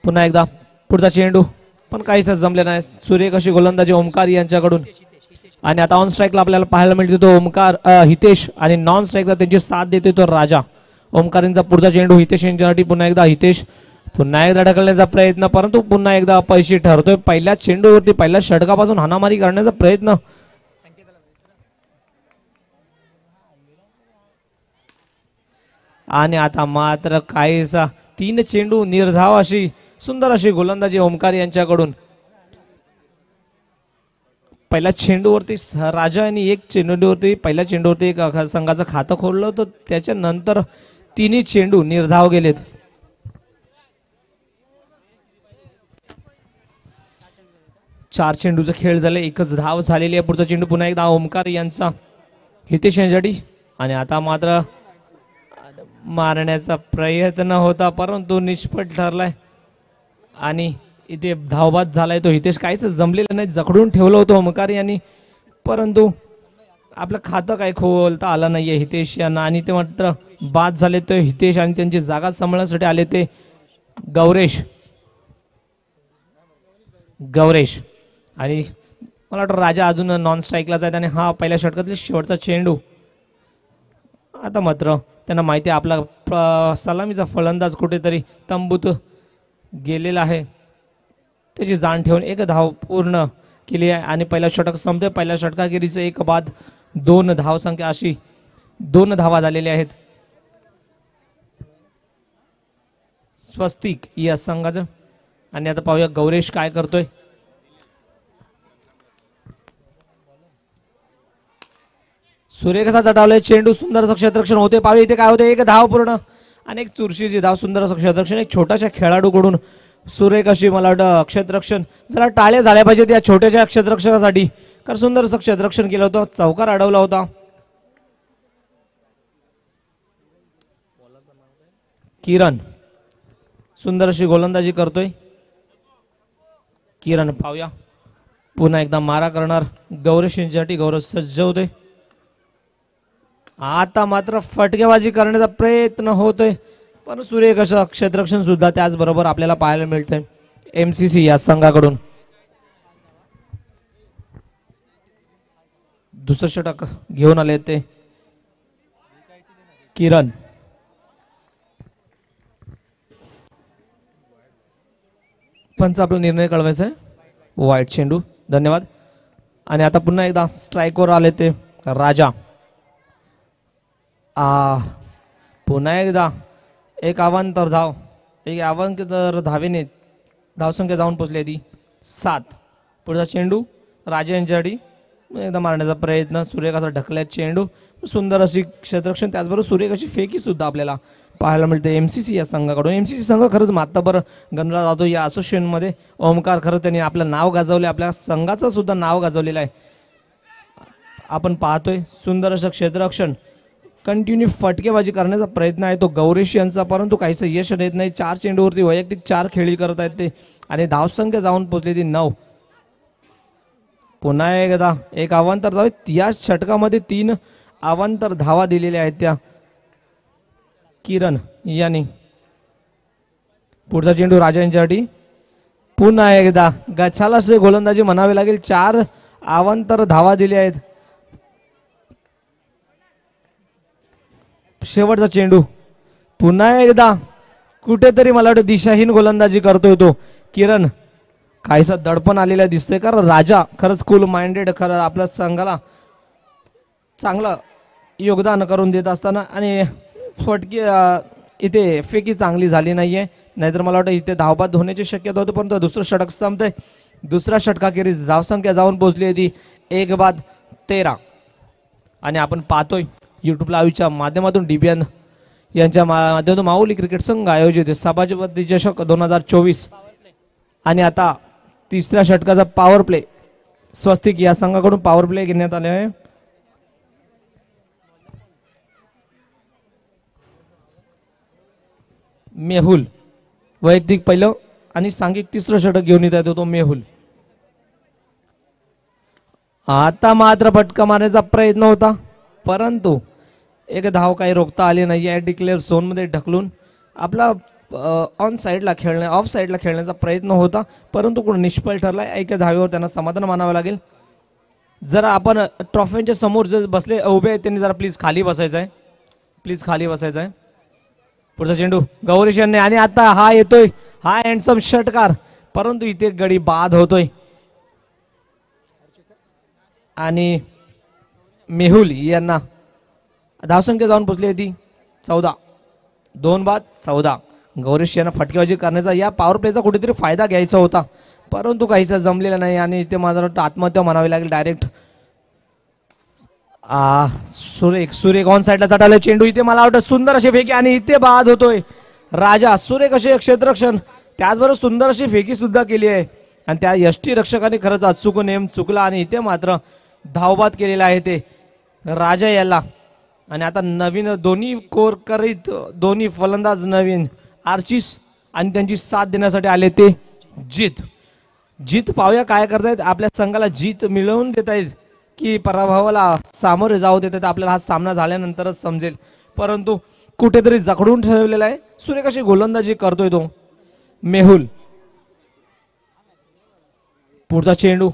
पुन्हा एकदा पुढचा चेंडू पण काहीच जमले नाही. सुरेख अशी गोलंदाजी ओमकार यांच्याकडून. आणि आता ऑन स्ट्राईकला आपल्याला पाहायला मिळते तो ओमकार हितेश आणि नॉन स्ट्राईकला त्यांची साथ देते तो राजा. ओमकार यांचा पुढचा चेंडू हितेश यांच्यासाठी. पुन्हा एकदा हितेश पुन्हा एकदा ढकलण्याचा प्रयत्न परंतु पुन्हा एकदा अपयशी ठरतोय. पहिल्या चेंडूवरती पहिल्या षटकापासून हाणामारी करण्याचा प्रयत्न. आणि आता मात्र काहीसा 3 चेंडू निर्धाव अशी सुंदर अशी गोलंदाजी ओमकार यांच्याकडून. पहिल्या चेंडूवरती राजा यांनी एक चेंडूवरती पहिल्या चेंडूवरती एक संघाचं खातं खोललं होतं. त्याच्यानंतर 3 चेंडू निर्धाव गेलेत. चार चेंडूचा खेळ झाले. एकच धाव झालेली आहे. पुढचा चेंडू पुन्हा एकदा ओमकार यांचा हितेश यांच्यासाठी. आणि आता मात्र मारण्याचा प्रयत्न होता परंतु निष्फळ ठरलाय. आणि इथे धावबाद झालाय तो हितेश. काहीच जमलेलं नाही. जखडून ठेवलं होतं ओमकार यांनी परंतु आपलं खातं काही खोलता आलं नाहीये हितेश यांना. आणि ते मात्र बाद झाले तो हितेश आणि त्यांची जागा सांभाळण्यासाठी आले ते गौरेश. आणि मला वाटतं राजा अजून नॉन स्ट्राईकलाच आहेत. आणि हा पहिल्या षटकातील शेवटचा चेंडू. आता मात्र त्यांना माहिती आहे आपला सलामीचा फलंदाज कुठेतरी तंबूत गेलेला आहे. त्याची जाण ठेवून एक धाव पूर्ण केली आहे. आणि पहिला षटक संपते. पहिल्या षटकाखेरीचं 1 बाद 2 धावसंख्या अशी 2 धावा झालेल्या आहेत स्वस्तिक या संघाचं. आणि आता पाहूया गौरेश काय करतोय. सूर्य कसा चटावलाय. चेंडू सुंदर असं क्षेत्ररक्षण होते. पाहूया इथे काय होते. 1 धाव पूर्ण आणि एक चुरशीची धाव. सुंदर असं क्षेत्ररक्षण एक छोट्याशा खेळाडूकडून. सूर्य कशी मला वाटतं क्षेत्ररक्षण जरा टाळ्या झाल्या पाहिजेत या छोट्याशा क्षेत्ररक्षणासाठी. कारण सुंदर असं क्षेत्ररक्षण केलं होतं. चौकार अडवला होता. किरण सुंदर अशी गोलंदाजी करतोय. किरण पाहूया पुन्हा एकदा मारा करणार गौरेश यांच्यासाठी. गौरव सज्ज होतोय. आता मात्र फटकेबाजी करण्याचा प्रयत्न होतोय पण सूर्य कसं क्षेत्ररक्षण सुद्धा त्याचबरोबर आपल्याला पाहायला मिळतंय एमसीसी या संघाकडून. दुसरं षटक घेऊन आले ते किरण. पंच आपला निर्णय कळवायचा आहे. वाईट चेंडू. धन्यवाद. आणि आता पुन्हा एकदा स्ट्राईकवर आले ते राजा. पुन्हा एकदा एक अवांतर धाव. एक अवांतर धावेने धावसंख्या जाऊन पोचली ती 7. पुढचा चेंडू राजा यांच्यासाठी. एकदा मारण्याचा प्रयत्न. सूर्यकाचा ढकल्या चेंडू. सुंदर अशी क्षेत्ररक्षण त्याचबरोबर सूर्यकाची फेकी सुद्धा आपल्याला पाहायला मिळते एमसीसी या संघाकडून. एमसीसी संघ खरंच माताभर गणला जातो या असोसिएशनमध्ये. ओमकार खरंच त्यांनी आपलं नाव गाजवले. आपल्या संघाचं सुद्धा नाव गाजवलेलं आहे. आपण पाहतोय सुंदर असं क्षेत्ररक्षण. कंटिन्यू फटकेबाजी करण्याचा प्रयत्न आहे तो गौरेश यांचा परंतु काहीच यश देत नाही. 4 चेंडूवरती वैयक्तिक 4 खेळी करत आहेत ते. आणि धावसंख्या जाऊन पोचली ती 9. पुन्हा एकदा एक अवांतर धाव. या षटकामध्ये 3 अवांतर धावा दिलेल्या आहेत त्या किरण यांनी. पुढचा चेंडू राजा यांच्यासाठी. पुन्हा एकदा गछाला गोलंदाजी म्हणावी लागेल. 4 अवांतर धावा दिल्या आहेत. शेवटचा चेंडू. पुन्हा एकदा कुठेतरी मला वाटतं दिशाहीन गोलंदाजी करतोय तो किरण. काहीसा दडपण आलेला दिसतोय कारण राजा खरंच कूल माइंडेड खरं आपल्या संघाला चांगलं योगदान करून देत असताना. आणि फटकी इथे फेकी चांगली झाली नाहीये. नाहीतर मला वाटतं इथे धावबाद होण्याची शक्यता होती परंतु दुसरं षटक संपतंय. दुसऱ्या षटकाखेरीज धावसंख्या जाऊन पोहोचली आहे ती 1 बाद 13. आणि आपण पाहतोय यूट्यूब लाईव्हच्या माध्यमातून डीबीएन यांच्या माध्यमातून माऊली क्रिकेट संघ आयोजित सभापती चषक 2024. आणि आता तिसऱ्या षटकाचा पॉवर प्ले स्वस्तिक या संघाकडून पॉवर प्ले घेण्यात आले आहे. मेहुल वैयक्तिक पहिलं आणि सांघिक तिसरं षटक घेऊन येत आहे तो मेहुल. आता मात्र फटका मारण्याचा प्रयत्न होता परंतु एक धाव काही रोखता आली नाही आहे. डिक्लेअर झोन मध्ये ढकलून आपला ऑन साईडला ऑफ साईडला खेळण्याचा प्रयत्न होता, परंतु कोण निष्फळ ठरला. एका धावेवर त्यांना समाधान मानावं लागेल. जरा आपण ट्रॉफीच्या समोर जे बसले उभे आहेत त्यांनी जरा प्लीज खाली बसायचं आहे, प्लीज खाली बसायचं आहे. पुढचा चेंडू गौरीश यांनी, आणि आता हा येतोय, हा हँडसम षटकार, परंतु इथे गडी बाद होतोय. आणि मेहुल यांना धावसंख्या जाऊन पोचली होती 14. 2 बाद 14. गौरीश यांना फटकेबाजी करण्याचा, या पॉवर प्लेचा कुठेतरी फायदा घ्यायचा होता, परंतु काहीच जमलेला नाही. आणि इथे माझा आत्महत्या म्हणावी लागेल डायरेक्ट. सुरेख ऑन साईडला चढावलं चेंडू, इथे मला वाटतं सुंदर अशी फेकी, आणि इथे बाद होतोय राजा. सुरेख असे क्षेत्ररक्षण, त्याचबरोबर सुंदर अशी फेकी सुद्धा केली आहे, आणि त्या यष्टी रक्षकाने खरंच अचूक नेम चुकला, आणि इथे मात्र धावबाद केलेला आहे ते राजा याला. आणि आता नवीन दोन्ही कोर करीत दोन्ही फलंदाज नवीन आर्चिस आणि त्यांची साथ देण्यासाठी आले ते जीत पाहूया काय करतायत, आपल्या संघाला जीत मिळवून देत आहेत की पराभवाला सामोरे जाऊ देतात. आपल्याला हा सामना झाल्यानंतरच समजेल, परंतु कुठेतरी जखडून ठेवलेला आहे. सुरेख अशी गोलंदाजी करतोय तो मेहुल. पुढचा चेंडू,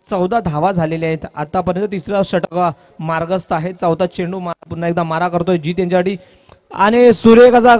14 धावा झालेल्या आहेत आतापर्यंत, तिसरा षटक मार्गस्थ आहे. 4था चेंडू पुन्हा एकदा मारा करतोय जीत यांच्यासाठी, आणि सुरेख असा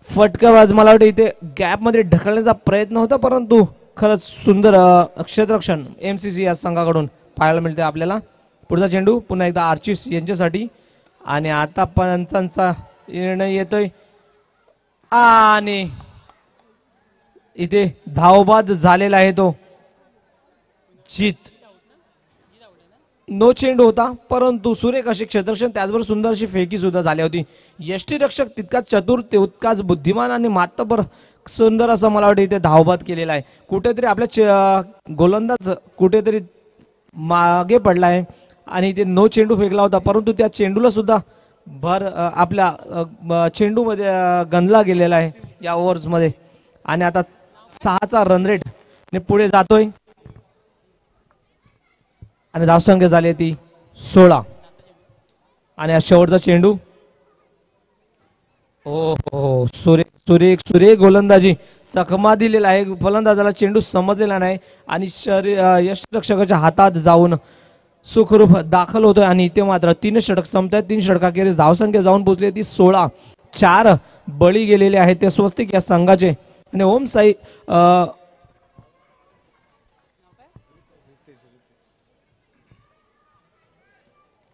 फटकाबाज मला वाटतं इथे गॅप मध्ये ढकलण्याचा प्रयत्न होता, परंतु खरंच सुंदर क्षेत्ररक्षण MCC या संघाकडून पाहायला मिळते आपल्याला. पुढचा चेंडू पुन्हा एकदा आर्चिस यांच्यासाठी, आणि आता पंचांचा निर्णय येतोय, आणि इथे धावबाद झालेला आहे तो जीत. नो चेंडू होता, परंतु सुरेख अशी क्षेत्ररक्षण, त्याचबरोबर सुंदर अशी फेकी सुद्धा झाली होती. यष्टीरक्षक तितकाच चतुर, तितकाच बुद्धिमान आणि मातबर सुंदर असं मला वाटतं इथे धावबाद केलेला आहे. कुठेतरी आपल्या गोलंदाज कुठेतरी मागे पडलाय, आणि इथे नो चेंडू फेकला होता, परंतु त्या चेंडूला सुद्धा आपल्या चेंडूमध्ये गंजला गेलेला आहे या ओव्हर्समध्ये. आणि आता 6चा रन रेट ने पुढे जातोय, आणि धावसंख्या झाली ती 16. आणि हा शेवटचा चेंडू, हो सुरेख गोलंदाजी, चकमा दिलेला आहे फलंदाजाला, चेंडू समजलेला नाही, आणि यष्टीरक्षकाच्या हातात जाऊन सुखरूप दाखल होतोय. आणि इथे मात्र 3 षटक संपतात. 3 षटकाखेरीज धावसंख्या जाऊन पोहोचली ती 16. 4 बळी गेलेले आहेत ते स्वस्तिक या संघाचे. आणि ओम साई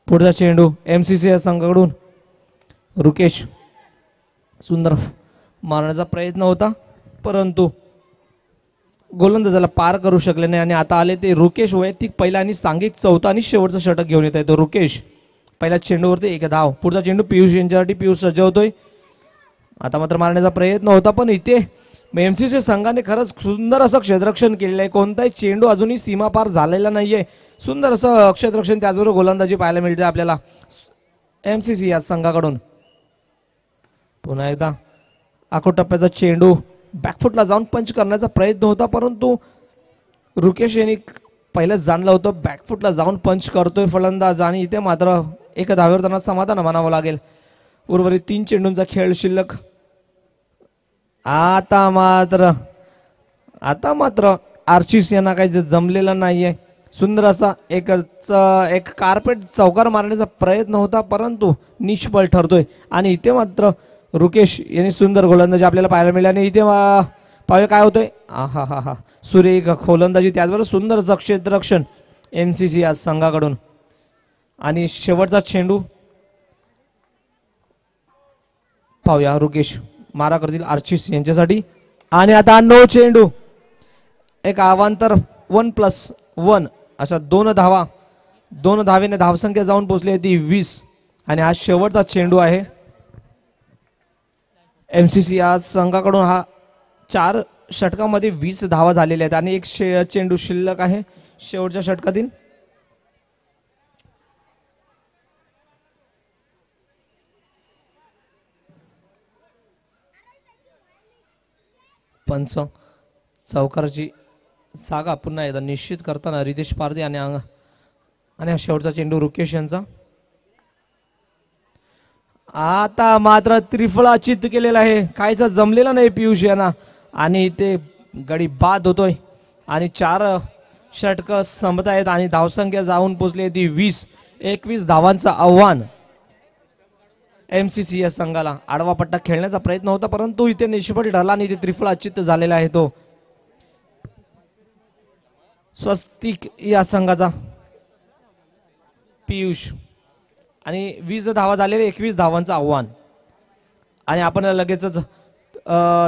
पुढचा चेंडू MCC या संघाकडून रुकेश, सुंदर मारण्याचा प्रयत्न होता, परंतु गोलंदाजाला पार करू शकले नाही. आणि आता आले ते रुकेश, वैयक्तिक पहिला आणि सांघिक 4था आणि शेवटचं षटक घेऊन येत आहे तो रुकेश. पहिल्या चेंडूवरती 1 धाव. पुढचा चेंडू पियुष यांच्यासाठी, पियुष सज्ज होतोय. आता मात्र मारण्याचा प्रयत्न होता, पण इथे MCC संघाने खरंच सुंदर असं क्षेत्ररक्षण केलेलं आहे. कोणताही चेंडू अजूनही सीमा पार झालेला नाहीये. सुंदर असं क्षेत्ररक्षण, त्याचबरोबर गोलंदाजी पाहायला मिळते आपल्याला MCC या संघाकडून. पुन्हा एकदा आखो टप्प्याचा चेंडू बॅकफुटला जाऊन पंच करण्याचा प्रयत्न होता, परंतु रुकेश यांनी पहिलेच जाणलं होतं बॅकफुटला जाऊन पंच करतोय फलंदाज. आणि इथे मात्र 1 धावेवर त्यांना समाधान मानावं लागेल. उर्वरित 3 चेंडूंचा खेळ शिल्लक. आता मात्र आर्चिस यांना काही जमलेलं नाहीये. सुंदर असा एक कार्पेट चौकार मारण्याचा प्रयत्न होता, परंतु निष्फळ ठरतोय. आणि इथे मात्र रुकेश यांनी सुंदर गोलंदाजी आपल्याला पाहायला मिळाली. आणि इथे पाहूया काय होतंय. हा सुरेख गोलंदाजी, त्याचबरोबर सुंदर असं क्षेत्ररक्षण MCC या संघाकडून. आणि शेवटचा चेंडू पाहूया, रुकेश मारा करतील आर्चिस यांच्यासाठी. आणि आता नो चेंडू, एक अवांतर 1+1 अशा 2 धावा. 2 धावेने धावसंख्या जाऊन पोहोचली ती 20. आणि हा शेवटचा चेंडू आहे MCC या संघाकडून. हा 4 षटकामध्ये 20 धावा झालेल्या आहेत, आणि एक चेंडू शिल्लक आहे शेवटच्या षटकातील. पंच चौकाराची जागा पुन्हा एकदा निश्चित करताना रितेश पारदे आणि हा शेवटचा चेंडू रुकेश यांचा. आता मात्र त्रिफळा चित्त केलेला आहे, कायचा जमलेला नाही पियुष यांना आणि ते गडी बाद होतोय आणि 4 षटक संपत आहेत आणि धावसंख्या जाऊन पोहोचली ती 20-21 धावांचं आव्हान एमसीसी या संघाला. आडवा पट्टा खेळण्याचा प्रयत्न होता परंतु इथे निष्फळ ठरला आणि इथे त्रिफळा चित्त झालेला आहे तो स्वस्तिक या संघाचा पियुष आणि 20 धावा झालेले 21 धावांचं आव्हान. आणि आपण लगेचच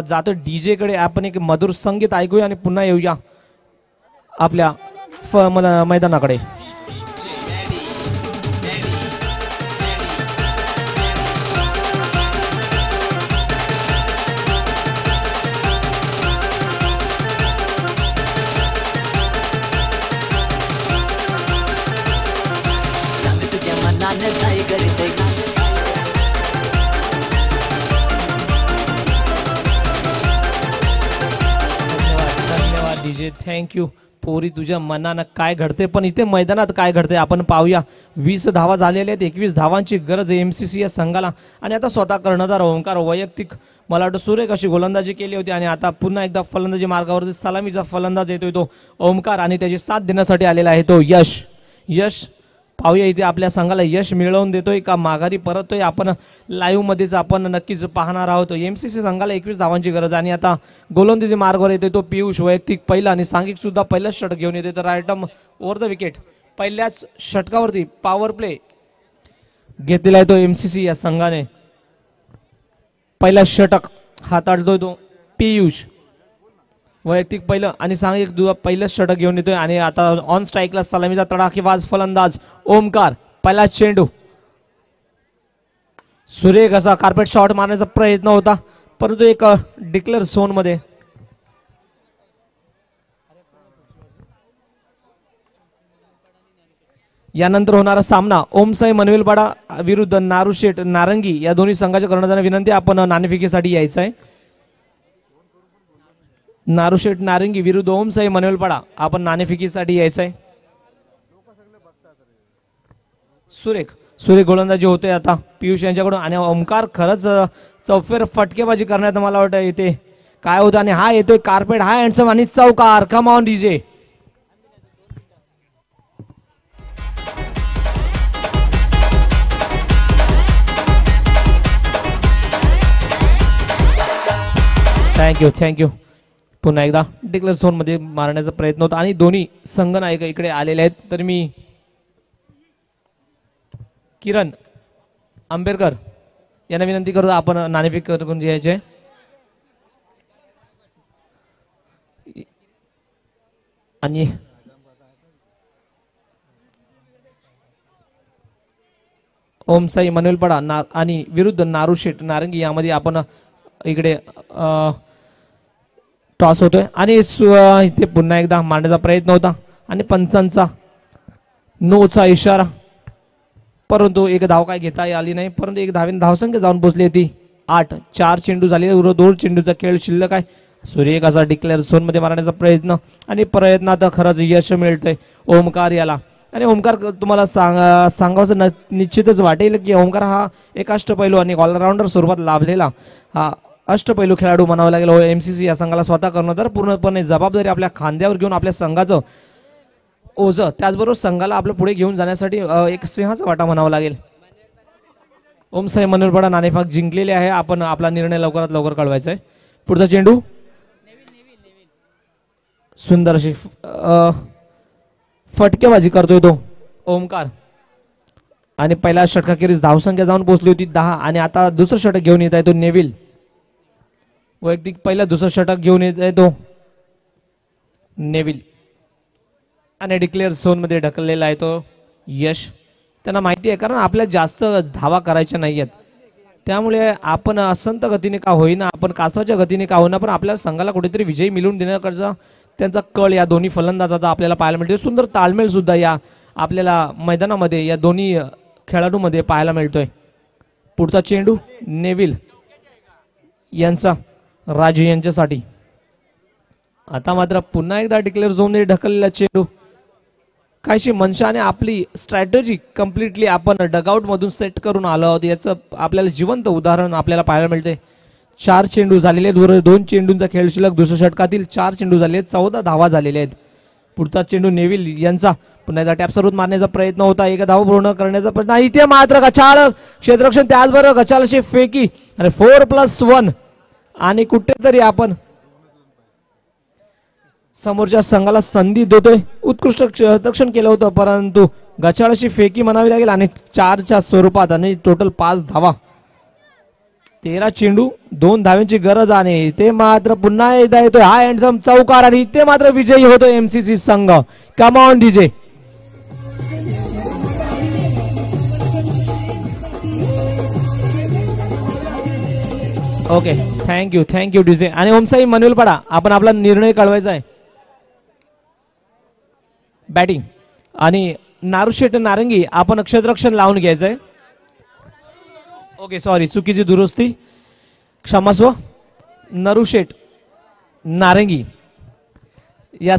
जातो डीजे कडे. आपण एक मधुर संगीत ऐकूया आणि पुन्हा येऊया आपल्या मैदानाकडे. धन्यवाद डीजे, थँक्यू. पोरी तुझ्या मनानं काय घडते पण इथे मैदानात काय घडते आपण पाहूया. 20 धावा झालेल्या आहेत, 21 धावांची गरज आहे एमसीसी या संघाला. आणि आता स्वतः कर्णधार ओंकार वैयक्तिक मला वाटतं सुरेख अशी गोलंदाजी केली होती आणि आता पुन्हा एकदा फलंदाजी मार्गावरती सलामीचा फलंदाज येतोय तो ओंकार आणि त्याची साथ देण्यासाठी आलेला आहे तो यश. यश पाहूया इथे आपल्या संघाला यश मिळवून देतोय का माघारी परततोय आपण लाईव्ह मध्येच आपण नक्कीच पाहणार आहोत. एमसीसी संघाला 21 धावांची गरज आणि आता गोलंदाजी मार्गावर येतोय तो पियुष वैयक्तिक पहिला आणि सांघिक सुद्धा पहिलाच षटक घेऊन येते. तर रायटम ओव्हर द विकेट पहिल्याच षटकावरती पॉवर प्ले घेतलेला आहे तो एमसीसी या संघाने. पहिला षटक हाताळतोय तो पियुष वैयक्तिक पहिलं आणि सांघिक पहिलंच षटक घेऊन येतोय आणि आता ऑन स्ट्राईकला सलामीचा तडाखेबाज फलंदाज ओमकार. पहिला चेंडू सुरेख असा कार्पेट शॉट मारण्याचा प्रयत्न होता परंतु एक डिक्लेअर झोन मध्ये. यानंतर होणारा सामना ओमसाई मनवेलपाडा विरुद्ध नारुशेठ नारंगी या दोन्ही संघाच्या कर्णधारांना विनंती आपण नाणेफेकीसाठी यायचं आहे. नारुशेठ नारंगी विरुद्ध ओमसाई मनवेलपाडा आपण नाणेफेकीसाठी यायचं आहे. सुरेख गोलंदाजी होते आता पियुष यांच्याकडून आणि ओमकार खरंच चौफेर फटकेबाजी करण्यात मला वाटतं येते काय होतं आणि हा येतोय कार्पेट हा हँडसम आणि चौकार. Come on DJ. थँक्यू. पुन्हा एकदा डिक्लेअर झोन मध्ये मारण्याचा प्रयत्न होता आणि दोन्ही संघ नायक इकडे आलेले आहेत. तर मी किरण आंबेडकर यांना विनंती करतो आपण नाणेफेक करून घ्यायचे. आणि ओमसाई मनवेलपाडा आणि विरुद्ध नारुशेठ नारंगी यामध्ये आपण इकडे टॉस होतोय आणि इथे पुन्हा एकदा मांडण्याचा प्रयत्न होता आणि पंचांचा नोचा इशारा परंतु एक धाव काय घेता आली नाही परंतु एक धावेने धावसंख्या जाऊन पोहोचली ती 8. 4 चेंडू झाले 2 चेंडूचा खेळ शिल्लक आहे. सुरेख असा डिक्लेअर झोन मध्ये मारण्याचा प्रयत्न आणि प्रयत्नात खरंच यश मिळतंय ओमकार याला. आणि ओमकार तुम्हाला सांगावं निश्चितच वाटेल की ओमकार हा एक अष्टपैलू आणि ऑलराऊंडर स्वरूपात लाभलेला हा अष्टपैलू खेळाडू म्हणावं लागेल. एमसीसी या संघाला स्वतः कर्णधार पूर्णपणे जबाबदारी आपल्या खांद्यावर घेऊन आपल्या संघाचं ओझं त्याचबरोबर संघाला आपलं पुढे घेऊन जाण्यासाठी एक सिंहाचा वाटा म्हणावा लागेल. ओमसाई मनवेलपाडा नाणेफेक जिंकलेले आहे. आपण आपला निर्णय लवकरात लवकर कळवायचा आहे. पुढचा चेंडू सुंदर अशी फटकेबाजी करतोय तो ओमकार आणि पहिल्या षटकाखेरीज धावसंख्या जाऊन पोहोचली होती 10 आणि आता दुसरं षटक घेऊन येत आहे तो नेव्हिल वैयक्तिक पहिला दुसरं षटक घेऊन येत आहे तो नेव्हिल आणि डिक्लेअर झोन मध्ये ढकललेला आहे तो यश. त्यांना माहिती आहे कारण आपल्या जास्त धावा करायच्या नाहीयेत त्यामुळे आपण असंत गतीने का होईना आपण कासवाच्या गतीने का होईना पण आपल्या संघाला कुठेतरी विजयी मिळवून देण्याकरता त्यांचा कळ या दोन्ही फलंदाजाचा आपल्याला पाहायला मिळतो. सुंदर ताळमेळ सुद्धा या आपल्याला मैदानामध्ये या दोन्ही खेळाडूमध्ये पाहायला मिळतोय. पुढचा चेंडू नेव्हिल यांचा राजू यांच्यासाठी. आता मात्र पुन्हा एकदा डिक्लेअर झोन मध्ये ढकललेला चेंडू काहीशी मनशाने आपली स्ट्रॅटेजी कम्प्लिटली आपण डगआउट मधून सेट करून आलो आहोत याचं आपल्याला जिवंत उदाहरण आपल्याला पाहायला मिळते. 4 चेंडू झालेले आहेत, 2 चेंडूंचा खेळ शिल्लक. दुसऱ्या षटकातील 4 चेंडू झाले आहेत, 14 धावा झालेल्या आहेत. पुढचा चेंडू नेव्हिल यांचा पुन्हा एकदा टॅप सर्वूत मारण्याचा प्रयत्न होता, एक धाव पूर्ण करण्याचा प्रयत्न. इथे मात्र गचाळ क्षेत्ररक्षण, त्याचबरोबर गचाळशी फेकी आणि 4+1 आणि कुठेतरी आपण समोरच्या संघाला संधी देतोय. उत्कृष्ट क्षेत्ररक्षण केलं होतं परंतु गचाळशी फेकी म्हणावी लागेल आणि 4च्या स्वरूपात आणि टोटल 5 धावा. 13 चेंडू 2 धावांची गरज आणि इथे मात्र पुन्हा एकदा येतोय हा हँडसम चौकार आणि इथे मात्र विजयी होतोय एमसीसी संघ. Come on DJ. Okay, thank you DJ. आणि ओमसाई मनवेलपाडा, आपण आपला निर्णय कळवायचा आहे. बॅटिंग आणि नारुशेट नारंगी आपण क्षेत्ररक्षण लावून घ्यायचंय. ओके, सॉरी, चुकीची दुरुस्ती, क्षमस्व. नरुशेट नारंगी या